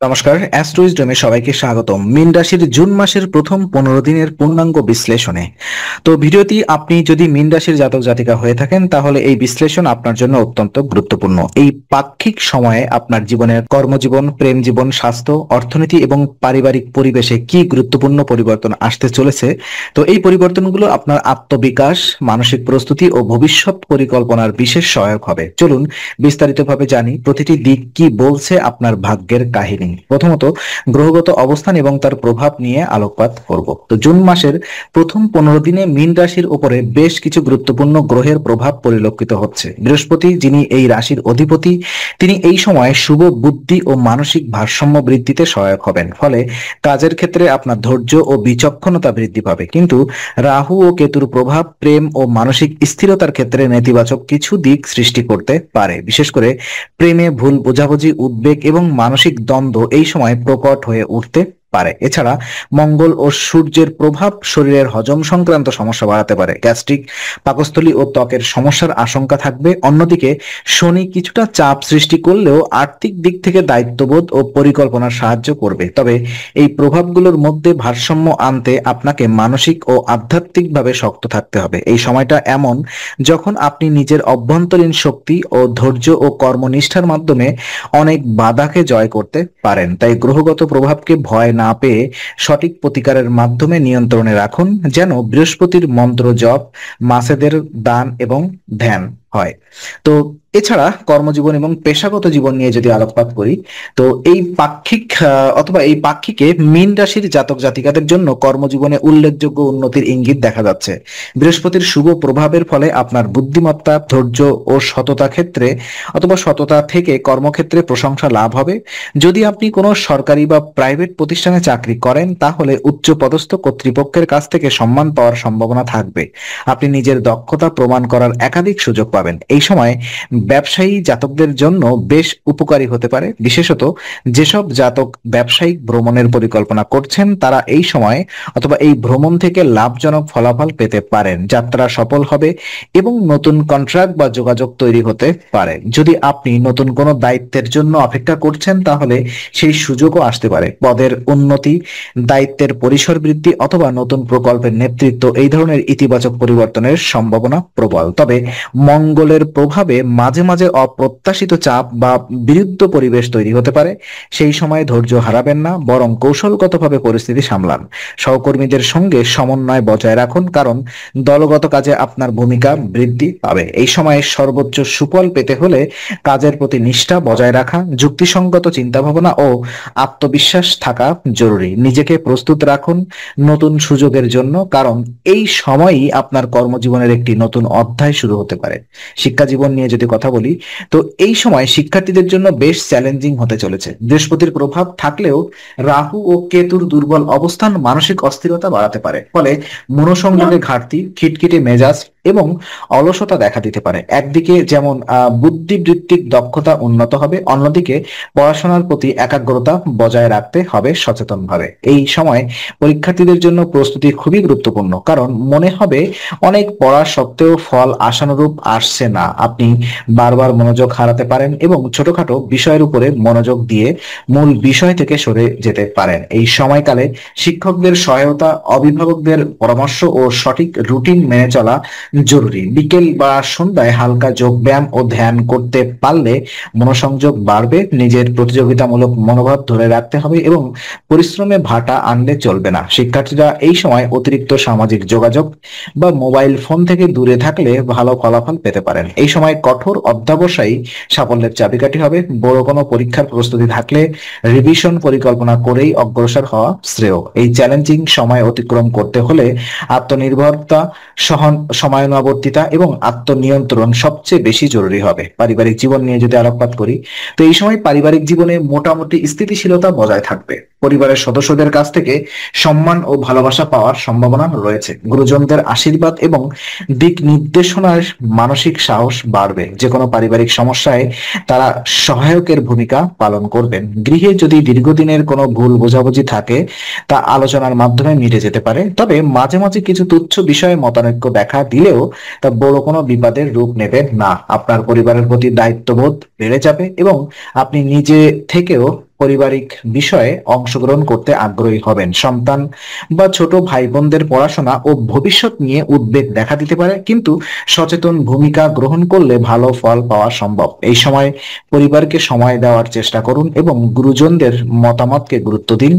নমস্কার, অ্যাস্ট্রোইজডমে সবাইকে স্বাগতম। মীন রাশির জুন মাসের প্রথম 15 দিনের পূর্ণাঙ্গ বিশ্লেষণে। তো ভিডিওটি আপনি যদি মীন রাশির জাতক জাতিকা হয়ে থাকেন তাহলে এই বিশ্লেষণ আপনার জন্য অত্যন্ত গুরুত্বপূর্ণ। এই পাক্ষিক সময়ে আপনার জীবনের কর্মজীবন, প্রেম জীবন, স্বাস্থ্য, অর্থনীতি এবং পারিবারিক পরিবেশে কি গুরুত্বপূর্ণ পরিবর্তন আসতে চলেছে, তো এই পরিবর্তনগুলো আপনার আত্মবিকাশ, মানসিক প্রস্তুতি ও ভবিষ্যৎ পরিকল্পনার বিশেষ সহায়ক হবে। চলুন বিস্তারিতভাবে জানি প্রতিটি দিক কি বলছে আপনার ভাগ্যের কাহিনী। প্রথমত, গ্রহগত অবস্থান এবং তার প্রভাব নিয়ে আলোকপাত করব। তো জুন মাসের প্রথম 15 দিনে মীন রাশির উপরে বেশ কিছু গুরুত্বপূর্ণ গ্রহের প্রভাব পরিলক্ষিত হচ্ছে। বৃহস্পতি, যিনি এই রাশির অধিপতি, তিনি এই সময় শুভ বুদ্ধি ও মানসিক ভারসাম্য বৃদ্ধিতে সহায়ক হবেন। ফলে কাজের ক্ষেত্রে আপনার ধৈর্য ও বিচক্ষণতা বৃদ্ধি পাবে। কিন্তু রাহু ও কেতুর প্রভাব প্রেম ও মানসিক স্থিরতার ক্ষেত্রে নেতিবাচক কিছু দিক সৃষ্টি করতে পারে। বিশেষ করে প্রেমে ভুল বোঝাবুঝি, উদ্বেগ এবং মানসিক দ্বন্দ্ব এই সময় প্রকট হয়ে উঠতে পারে। এছাড়া মঙ্গল ও সূর্যের প্রভাব শরীরের হজম সংক্রান্ত সমস্যা বাড়াতে পারে। গ্যাস্ট্রিক, পাকস্থলী ও ত্বকের সমস্যার আশঙ্কা থাকবে। অন্যদিকে শনি কিছুটা চাপ সৃষ্টি করলেও আর্থিক দিক থেকে দায়িত্ববোধ ও পরিকল্পনার সাহায্য করবে। তবে এই প্রভাবগুলোর মধ্যে ভারসাম্য আনতে আপনাকে মানসিক ও আধ্যাত্মিকভাবে শক্ত থাকতে হবে। এই সময়টা এমন যখন আপনি নিজের অভ্যন্তরীণ শক্তি ও ধৈর্য ও কর্মনিষ্ঠার মাধ্যমে অনেক বাধাকে জয় করতে পারেন। তাই গ্রহগত প্রভাবকে ভয় না পেয়ে সঠিক প্রতিকারের মাধ্যমে নিয়ন্ত্রণে রাখুন, যেন বৃহস্পতির মন্ত্র জপ, মাসেদের দান এবং ধ্যান হয়। তো এছাড়া কর্মজীবন এবং পেশাগত জীবন নিয়ে যদি আলোকপাত করি, তো এই পাক্ষিক অথবা এই পাক্ষিকে মীন রাশির জাতক জাতিকাদের জন্য কর্মজীবনে উল্লেখযোগ্য উন্নতির ইঙ্গিত দেখা যাচ্ছে। বৃহস্পতির শুভ প্রভাবের ফলে আপনার বুদ্ধিমত্তা, ধৈর্য ও সততা ক্ষেত্রে অথবা সততা থেকে কর্মক্ষেত্রে প্রশংসা লাভ হবে। যদি আপনি কোনো সরকারি বা প্রাইভেট প্রতিষ্ঠানে চাকরি করেন তাহলে উচ্চ পদস্থ কর্তৃপক্ষের কাছ থেকে সম্মান পাওয়ার সম্ভাবনা থাকবে। আপনি নিজের দক্ষতা প্রমাণ করার একাধিক সুযোগ পাবেন। এই সময় ব্যবসায়ী জাতকদের জন্য বেশ উপকারী হতে পারে। বিশেষত যেসব জাতক ব্যবসায়িক ভ্রমণের পরিকল্পনা করছেন তারা এই সময় অথবা এই ভ্রমণ থেকে লাভজনক ফলাফল পেতে পারেন। যাত্রা সফল হবে এবং নতুন কন্ট্রাক্ট বা যোগাযোগ তৈরি হতে পারে। যদি আপনি নতুন কোনো দায়িত্বের জন্য অপেক্ষা করছেন তাহলে সেই সুযোগও আসতে পারে। পদের উন্নতি, দায়িত্বের পরিসর বৃদ্ধি অথবা নতুন প্রকল্পের নেতৃত্ব, এই ধরনের ইতিবাচক পরিবর্তনের সম্ভাবনা প্রবল। তবে মঙ্গলের প্রভাবে মাঝে মাঝে অপ্রত্যাশিত চাপ বা বিরুদ্ধ পরিবেশ তৈরি হতে পারে। সেই সময় ধৈর্য হারাবেন না, বরং কৌশলগতভাবে পরিস্থিতি সামলান। সহকর্মীদের সঙ্গে সমন্বয় বজায় রাখুন, কারণ দলগত কাজে আপনার ভূমিকা বৃদ্ধি পাবে। এই সময়ে সর্বোচ্চ সুফল পেতে হলে কাজের প্রতি নিষ্ঠা বজায় রাখা, যুক্তিসঙ্গত চিন্তাভাবনা ও আত্মবিশ্বাস থাকা জরুরি। নিজেকে প্রস্তুত রাখুন নতুন সুযোগের জন্য, কারণ এই সময়ই আপনার কর্মজীবনের একটি নতুন অধ্যায় শুরু হতে পারে। শিক্ষা জীবন নিয়ে যদি কথা বলি, তো এই সময় শিক্ষার্থীদের জন্য বেশ চ্যালেঞ্জিং হতে চলেছে। বৃহস্পতির প্রভাব থাকলেও রাহু ও কেতুর দুর্বল অবস্থান মানসিক অস্থিরতা বাড়াতে পারে। ফলে মনোসংযোগের ঘাটতি, খিটখিটে মেজাজ এবং অলসতা দেখা দিতে পারে। একদিকে যেমন বুদ্ধিবৃত্তিক দক্ষতা উন্নত হবে, অন্যদিকে পড়াশোনার প্রতি একাগ্রতা বজায় রাখতে হবে সচেতনভাবে। এই সময় পরীক্ষার্থীদের জন্য প্রস্তুতি খুবই গুরুত্বপূর্ণ, কারণ মনে হবে অনেক পড়া সত্ত্বেও ফল আশানুরূপ আসছে না। আপনি বারবার মনোযোগ হারাতে পারেন এবং ছোটখাটো বিষয়ের উপরে মনোযোগ দিয়ে মূল বিষয় থেকে সরে যেতে পারেন। এই সময়কালে শিক্ষকদের সহায়তা, অভিভাবকদের পরামর্শ ও সঠিক রুটিন মেনে চলা জরুরি। বিকেল বা সন্ধ্যায় হালকা যোগ ব্যায়াম ও ধ্যান করতে পারলে মনোসংযোগ বাড়বে। নিজের প্রতিযোগিতামূলক মনোভাব ধরে রাখতে হবে এবং পরিশ্রমে ভাটা আনলে চলবে না। শিক্ষার্থীরা এই সময় অতিরিক্ত সামাজিক যোগাযোগ বা মোবাইল ফোন থেকে দূরে থাকলে ভালো ফলাফল পেতে পারেন। এই সময় কঠোর অধ্যবসায়ী সাফল্যের চাবিকাঠি হবে। বড় কোনো পরীক্ষার প্রস্তুতি থাকলে রিভিশন পরিকল্পনা করেই অগ্রসর হওয়া শ্রেয়। এই চ্যালেঞ্জিং সময় অতিক্রম করতে হলে আত্মনির্ভরতা, সময়ানুবর্তিতা এবং আত্মনিয়ন্ত্রণ সবচেয়ে বেশি জরুরি হবে। পারিবারিক জীবন নিয়ে যদি আলোকপাত করি, তো এই সময় পারিবারিক জীবনে মোটামুটি স্থিতিশীলতা বজায় থাকবে। পরিবারের সদস্যদের কাছ থেকে সম্মান ও ভালোবাসা পাওয়ার সম্ভাবনা রয়েছে। গুরুজনদের আশীর্বাদ এবং দিক নির্দেশনার মানসিক সাহস বাড়বে। যে কোনো পারিবারিক সমস্যায় তারা সহায়কের ভূমিকা পালন করবেন। গৃহে যদি দীর্ঘদিনের কোনো ভুল বোঝাবুঝি থাকে তা আলোচনার মাধ্যমে মিটে যেতে পারে। তবে মাঝে মাঝে কিছু তুচ্ছ বিষয়ে মতানৈক্য দেখা দিলেও তা বড় কোনো বিবাদের রূপ নেবে না। আপনার পরিবারের প্রতি দায়িত্ববোধ বেড়ে যাবে এবং আপনি নিজে থেকেও পারিবারিক বিষয়ে অংশগ্রহণ করতে আগ্রহী হবেন। সন্তান বা ছোট ভাই বোনদের পড়াশোনা ও ভবিষ্যৎ নিয়ে উদ্বেগ দেখা দিতে পারে, কিন্তু সচেতন ভূমিকা গ্রহণ করলে ভালো ফল পাওয়া সম্ভব। এই সময় পরিবারকে সময় দেওয়ার চেষ্টা করুন এবং গুরুজনদের মতামতকে গুরুত্ব দিন।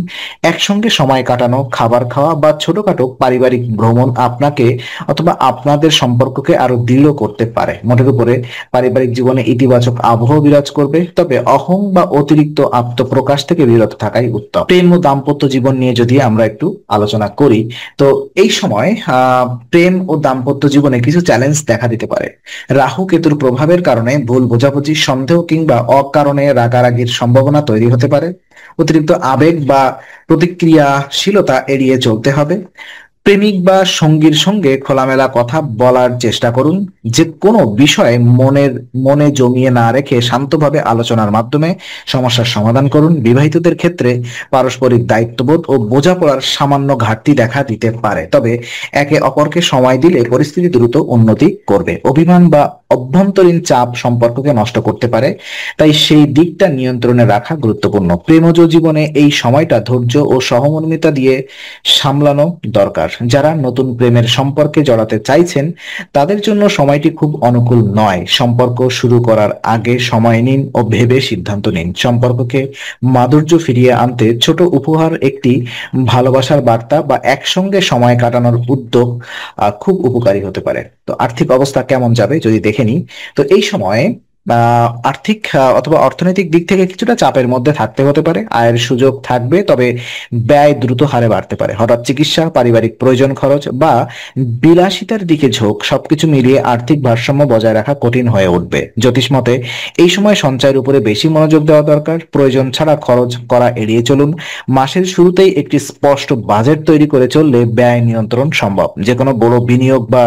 একসঙ্গে সময় কাটানো, খাবার খাওয়া বা ছোটখাটো পারিবারিক ভ্রমণ আপনাকে অথবা আপনাদের সম্পর্ককে আরো দৃঢ় করতে পারে। মোটের উপরে পারিবারিক জীবনে ইতিবাচক আবহ বিরাজ করবে, তবে অহং বা অতিরিক্ত আত্মপ্রকাশ থেকে বিরত থাকাই উত্তম। প্রেম ও দাম্পত্য জীবন নিয়ে যদি আমরা একটু আলোচনা করি, তো এই সময় প্রেম ও দাম্পত্য জীবনে কিছু চ্যালেঞ্জ দেখা দিতে পারে। রাহু কেতুর প্রভাবের কারণে ভুল বোঝাবুঝি, সন্দেহ কিংবা অকারণে রাগারাগির সম্ভাবনা তৈরি হতে পারে। অতিরিক্ত আবেগ বা প্রতিক্রিয়াশীলতা এড়িয়ে চলতে হবে। প্রেমিক বা সঙ্গীর সঙ্গে খোলামেলা কথা বলার চেষ্টা করুন। যে কোনো বিষয়ে মনে জমিয়ে না রেখে শান্তভাবে আলোচনার মাধ্যমে সমস্যার সমাধান করুন। বিবাহিতদের ক্ষেত্রে পারস্পরিক দায়িত্ববোধ ও বোঝাপড়ার সামান্য ঘাটতি দেখা দিতে পারে, তবে একে অপরকে সময় দিলে পরিস্থিতি দ্রুত উন্নতি করবে। অভিমান বা অভ্যন্তরীণ চাপ সম্পর্ককে নষ্ট করতে পারে, তাই সেই দিকটা নিয়ন্ত্রণে রাখা গুরুত্বপূর্ণ। প্রেমজ জীবনে এই সময়টা ধৈর্য ও সহমর্মিতা দিয়ে সামলানো দরকার। যারা নতুন প্রেমের সম্পর্কে জড়াতে চাইছেন তাদের জন্য সময়টি খুব অনুকূল নয়। সম্পর্ক শুরু করার আগে সময় নিন ও ভেবে সিদ্ধান্ত নিন। সম্পর্ককে মাধুর্য ফিরিয়ে আনতে ছোট উপহার, একটি ভালোবাসার বার্তা বা একসঙ্গে সময় কাটানোর উদ্যোগ খুব উপকারী হতে পারে। তো আর্থিক অবস্থা কেমন যাবে যদি দেখে নিই, তো এই সময়ে আর্থিক অথবা অর্থনৈতিক দিক থেকে কিছুটা চাপের মধ্যে থাকতে হতে পারে। আয়ের সুযোগ থাকবে, তবে ব্যয় দ্রুত হারে বাড়তে পারে। হঠাৎ চিকিৎসা, পারিবারিক প্রয়োজন, খরচ বা বিলাসিতার দিকে ঝোঁক, সবকিছু মিলিয়ে আর্থিক ভারসাম্য বজায় রাখা কঠিন হয়ে উঠবে। জ্যোতিষ মতে এই সময় সঞ্চয়ের উপরে বেশি মনোযোগ দেওয়া দরকার। প্রয়োজন ছাড়া খরচ করা এড়িয়ে চলুন। মাসের শুরুতেই একটি স্পষ্ট বাজেট তৈরি করে চললে ব্যয় নিয়ন্ত্রণ সম্ভব। যে কোনো বড় বিনিয়োগ বা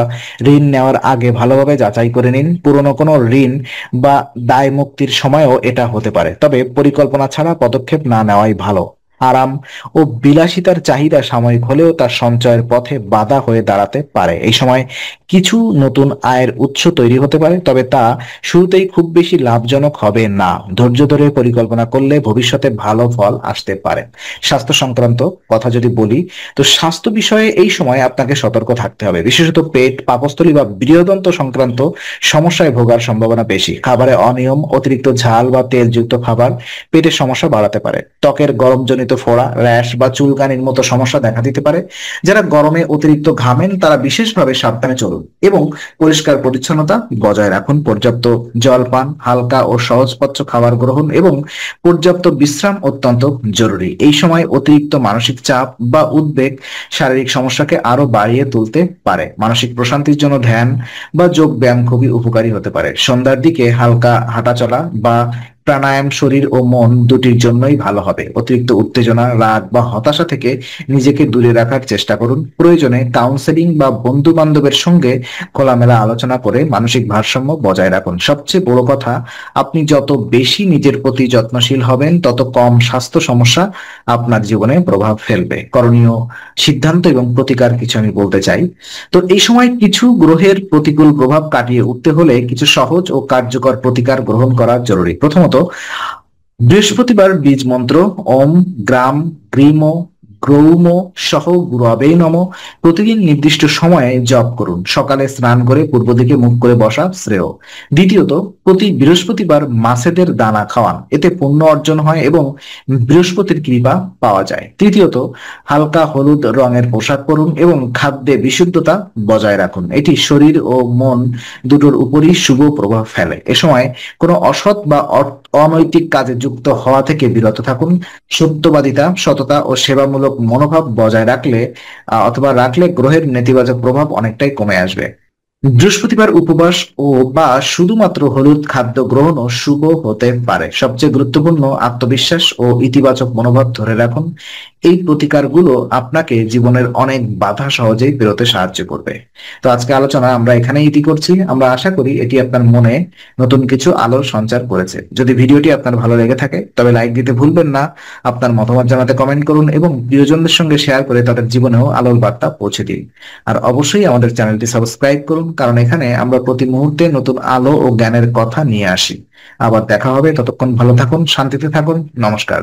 ঋণ নেওয়ার আগে ভালোভাবে যাচাই করে নিন। পুরনো কোনো ঋণ বা দায় মুক্তির সময়ও এটা হতে পারে, তবে পরিকল্পনা ছাড়া পদক্ষেপ না নেওয়াই ভালো। আরাম ও বিলাসিতার চাহিদা সাময়িক হলেও তার সঞ্চয়ের পথে বাধা হয়ে দাঁড়াতে পারে। এই সময় কিছু নতুন আয়ের উৎস তৈরি হতে পারে, তবে তা শুরুতেই খুব বেশি লাভজনক হবে না। ধৈর্য ধরে পরিকল্পনা করলে ভবিষ্যতে ভালো ফল আসতে পারে। স্বাস্থ্য সংক্রান্ত কথা যদি বলি, তো স্বাস্থ্য বিষয়ে এই সময় আপনাকে সতর্ক থাকতে হবে। বিশেষত পেট, পাকস্থলী বা বৃহদন্ত্র সংক্রান্ত সমস্যায় ভোগার সম্ভাবনা বেশি। খাবারে অনিয়ম, অতিরিক্ত ঝাল বা তেলযুক্ত খাবার পেটের সমস্যা বাড়াতে পারে। ত্বকের গরমজনিত ফোড়া, র্যাশ বা চুলকানির মতো সমস্যা দেখা দিতে পারে। যারা গরমে অতিরিক্ত ঘামেন তারা বিশেষভাবে সাবধানে চলুন এবং পরিষ্কার পরিচ্ছন্নতা বজায় রাখুন। পর্যাপ্ত জল পান, হালকা ও সহজপাচ্য খাবার গ্রহণ এবং পর্যাপ্ত বিশ্রাম অত্যন্ত জরুরি। এই সময় অতিরিক্ত মানসিক চাপ বা উদ্বেগ শারীরিক সমস্যাকে আরো বাড়িয়ে তুলতে পারে। মানসিক প্রশান্তির জন্য ধ্যান বা যোগ ব্যায়াম খুবই উপকারী হতে পারে। সন্ধ্যার দিকে হালকা হাঁটাচলা বা প্রাণায়াম শরীর ও মন দুটির জন্যই ভালো হবে। অতিরিক্ত উত্তেজনা, রাগ বা হতাশা থেকে নিজেকে দূরে রাখার চেষ্টা করুন। প্রয়োজনে কাউন্সেলিং বা বন্ধু বান্ধবের সঙ্গে খোলামেলা আলোচনা করে মানসিক ভারসাম্য বজায় রাখুন। সবচেয়ে বড় কথা, আপনি যত বেশি নিজের প্রতি যত্নশীল হবেন তত কম স্বাস্থ্য সমস্যা আপনার জীবনে প্রভাব ফেলবে। করণীয়, সিদ্ধান্ত এবং প্রতিকার কিছু আমি বলতে চাই। তো এই সময় কিছু গ্রহের প্রতিকূল প্রভাব কাটিয়ে উঠতে হলে কিছু সহজ ও কার্যকর প্রতিকার গ্রহণ করা জরুরি। প্রথমত, বৃহস্পতিবার বীজ মন্ত্র ওম গ্রাম গ্রীম গ্রৌম সহ গুরবে নম প্রতিদিন নির্দিষ্ট সময়ে জপ করুন। সকালে স্নান করে পূর্ব দিকে মুখ করে বসা শ্রেয়। দ্বিতীয়ত, প্রতি বৃহস্পতিবার মাছেদের দানা খাওয়ান, এতে পুণ্য অর্জন হয় এবং বৃহস্পতির কৃপা পাওয়া যায়। তৃতীয়ত, হালকা হলুদ রঙের পোশাক পরুন এবং খাদ্যে বিশুদ্ধতা বজায় রাখুন। এটি শরীর ও মন দুটোর উপরই শুভ প্রভাব ফেলে। এ সময় কোনো অসৎ বা অনৈতিক কাজে যুক্ত হওয়া থেকে বিরত থাকুন। সত্যবাদিতা, সততা ও সেবামূলক মনোভাব বজায় রাখলে রাখলে গ্রহের নেতিবাচক প্রভাব অনেকটাই কমে আসবে। বৃহস্পতিবার উপবাস ও বা শুধুমাত্র হলুদ খাদ্য গ্রহণও শুভ হতে পারে। সবচেয়ে গুরুত্বপূর্ণ, আত্মবিশ্বাস ও ইতিবাচক মনোভাব ধরে রাখুন। এই প্রতিকারগুলো আপনাকে জীবনের অনেক বাধা সহজেই পেরোতে সাহায্য করবে। তো আজকে আলোচনা আমরা এখানেই ইতি করছি। আমরা আশা করি এটি আপনার মনে নতুন কিছু আলোর সঞ্চার করেছে। যদি ভিডিওটি আপনার ভালো লেগে থাকে তবে লাইক দিতে ভুলবেন না। আপনার মতামত জানাতে কমেন্ট করুন এবং প্রিয়জনদের সঙ্গে শেয়ার করে তাদের জীবনেও আলোর বার্তা পৌঁছে দিন। আর অবশ্যই আমাদের চ্যানেলটি সাবস্ক্রাইব করুন, কারণ এখানে আমরা প্রতি মুহূর্তে নতুন আলো ও জ্ঞানের কথা নিয়ে আসি। আবার দেখা হবে, ততক্ষণ ভালো থাকুন, শান্তিতে থাকুন। নমস্কার।